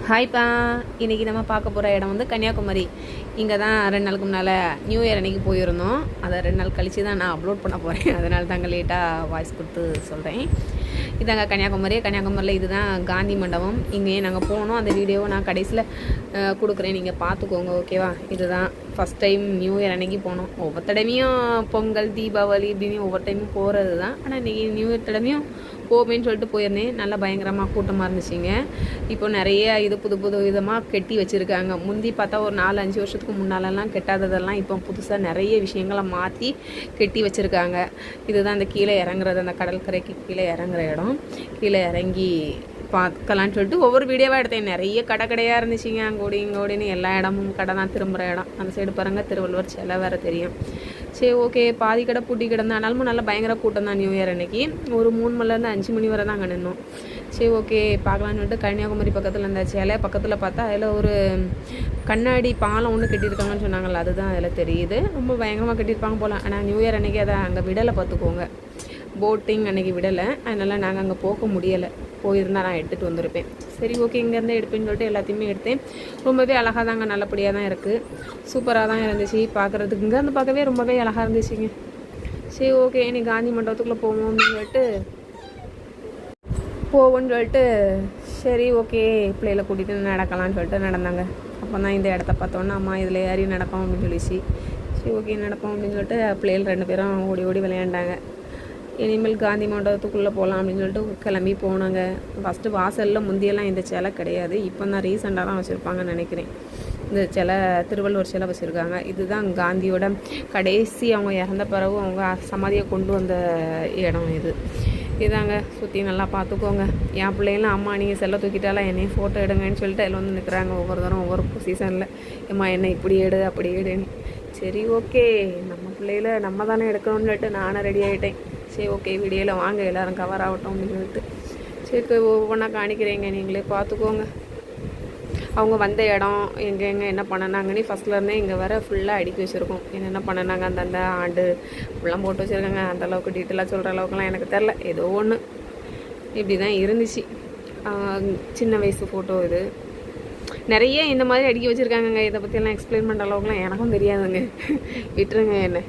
ஹாய்ப்பா. இன்றைக்கி நம்ம பார்க்க போகிற இடம் வந்து கன்னியாகுமரி. இங்கே தான் 2 நாளுக்கு முன்னால் நியூ இயர் அன்றைக்கி போயிருந்தோம். அதை 2 நாள் கழித்து தான் நான் அப்லோட் பண்ண போகிறேன். அதனால தாங்க லேட்டாக வாய்ஸ் கொடுத்து சொல்கிறேன். இதாங்க கன்னியாகுமரி. கன்னியாகுமரியில் இதுதான் காந்தி மண்டபம். இங்கேயே நாங்கள் போனோம். அந்த வீடியோவை நான் கடைசியில் கொடுக்குறேன், நீங்கள் பார்த்துக்கோங்க, ஓகேவா? இதுதான் ஃபஸ்ட் டைம் நியூ இயர் அன்றைக்கி போனோம். ஒவ்வொரு தடவையும் பொங்கல், தீபாவளி இப்படின்னு ஒவ்வொரு டைமும் போகிறது தான். ஆனால் இன்றைக்கி நியூ இயர் தடவையும் போவேன்னு சொல்லிட்டு போயிருந்தேன். நல்லா பயங்கரமாக கூட்டமாக இருந்துச்சுங்க. இப்போ நிறைய இது புது புது விதமாக கட்டி வச்சுருக்காங்க. முந்தி பார்த்தா ஒரு 4-5 வருஷத்துக்கு முன்னாலெல்லாம் கெட்டாததெல்லாம் இப்போ புதுசாக நிறைய விஷயங்களை மாற்றி கட்டி வச்சுருக்காங்க. இதுதான் அந்த கீழே இறங்குறது, அந்த கடற்கரைக்கு கீழே இறங்குற இடம். கீழே இறங்கி பார்க்கலான்னு சொல்லிட்டு ஒவ்வொரு வீடியோவாக எடுத்தேன். நிறைய கடையாக இருந்துச்சுங்க. அங்கோடி இங்கோடின்னு எல்லா இடமும் கடை தான். திரும்புகிற இடம் அந்த சைடு பாருங்கள், திருவள்ளுவர் சிலை வேறு தெரியும். சரி, ஓகே. பாதி கடை பூட்டி கிடந்தாலும் நல்லா பயங்கர கூட்டம் தான். நியூ இயர் அன்னைக்கு ஒரு 3 மணிலேருந்து 5 மணி வரை தான் அங்கே நின்னோம். சரி, ஓகே, பார்க்கலான்னு சொல்லிட்டு கன்னியாகுமரி பக்கத்தில் இந்த சிலை பக்கத்தில் பார்த்தா அதில் ஒரு கண்ணாடி பாலம் ஒன்று கட்டியிருக்காங்கன்னு சொன்னாங்கல்ல, அதுதான் அதில் தெரியுது. ரொம்ப பயங்கரமாக கட்டியிருப்பாங்க போல். ஆனால் நியூ இயர் அன்றைக்கி அதை அங்கே விடலை, பார்த்துக்கோங்க. போட்டிங் அன்றைக்கி விடலை. அதனால் நாங்கள் அங்கே போக முடியலை. போயிருந்தால் நான் எடுத்துகிட்டு வந்திருப்பேன். சரி, ஓகே, இங்கேருந்து எடுப்பேன்னு சொல்லிட்டு எல்லாத்தையுமே எடுத்தேன். ரொம்பவே அழகாக தாங்க, நல்லபடியாக தான் இருக்குது. சூப்பராக தான் இருந்துச்சு பார்க்குறதுக்கு. இங்கேருந்து பார்க்கவே ரொம்பவே அழகாக இருந்துச்சுங்க. சரி, ஓகே, இனி காந்தி மண்டபத்துக்குள்ளே போவோம் அப்படின்னு சொல்லிட்டு சரி, ஓகே, பிள்ளைகளை கூட்டிகிட்டு நடக்கலான்னு சொல்லிட்டு நடந்தாங்க. அப்போ தான் இந்த இடத்த பார்த்தோன்னா அம்மா இதில் ஏறி நடப்போம் அப்படின்னு சொல்லிச்சு. சரி, ஓகே, நடப்போம் அப்படின்னு சொல்லிட்டு பிள்ளைகள் 2 பேரும் ஓடி ஓடி விளையாண்டாங்க. இனிமேல் காந்தி மண்டபத்துக்குள்ளே போகலாம் அப்படின்னு சொல்லிட்டு கிளம்பி போனாங்க. ஃபஸ்ட்டு வாசலில் முந்தியெல்லாம் இந்த சிலை கிடையாது. இப்போ தான் ரீசெண்டாக தான் வச்சுருப்பாங்கன்னு நினைக்கிறேன். இந்த சிலை திருவள்ளுவர் சிலை வச்சுருக்காங்க. இதுதான் காந்தியோட கடைசி அவங்க இறந்த பிறகு அவங்க சமாதியை கொண்டு வந்த இடம் இது. இதாங்க, சுற்றி நல்லா பார்த்துக்கோங்க. என் பிள்ளைங்களாம் அம்மா நீங்கள் செல்லை தூக்கிட்டாலாம் என்னையும் ஃபோட்டோ எடுங்கன்னு சொல்லிட்டு அதில் வந்து நிற்கிறாங்க. ஒவ்வொரு தரம் ஒவ்வொரு பொசிஷனில். ஏம்மா என்ன இப்படி எடு அப்படி எடுன்னு. சரி, ஓகே, நம்ம பிள்ளைகளை நம்ம தானே எடுக்கணும்னு சொல்லிட்டு நானும் ரெடி ஆகிட்டேன். சரி, ஓகே, வீடியோவில் வாங்க எல்லோரும் கவர் ஆகட்டும் அப்படின்னு சொல்லிட்டு. சரி, ஒவ்வொன்றா காணிக்கிறேங்க, நீங்களே பார்த்துக்கோங்க. அவங்க வந்த இடம் எங்கே என்ன பண்ணினாங்கன்னு ஃபஸ்ட்லேருந்தே இங்கே வர ஃபுல்லாக அடுக்கி வச்சுருக்கோம். என்னென்ன பண்ணினாங்க அந்தந்த ஆண்டு ஃபுல்லாக போட்டு வச்சுருக்காங்க. அந்தளவுக்கு டீட்டெயிலாக சொல்கிற அளவுக்குலாம் எனக்கு தெரில. ஏதோ ஒன்று இப்படி தான் இருந்துச்சு. சின்ன வயசு ஃபோட்டோ இது. நிறைய இந்த மாதிரி அடுக்கி வச்சுருக்காங்கங்க. இதை பற்றியெல்லாம் எக்ஸ்பிளைன் பண்ணுற அளவுக்குலாம் எனக்கும் தெரியாதுங்க. விட்டுருங்க என்ன.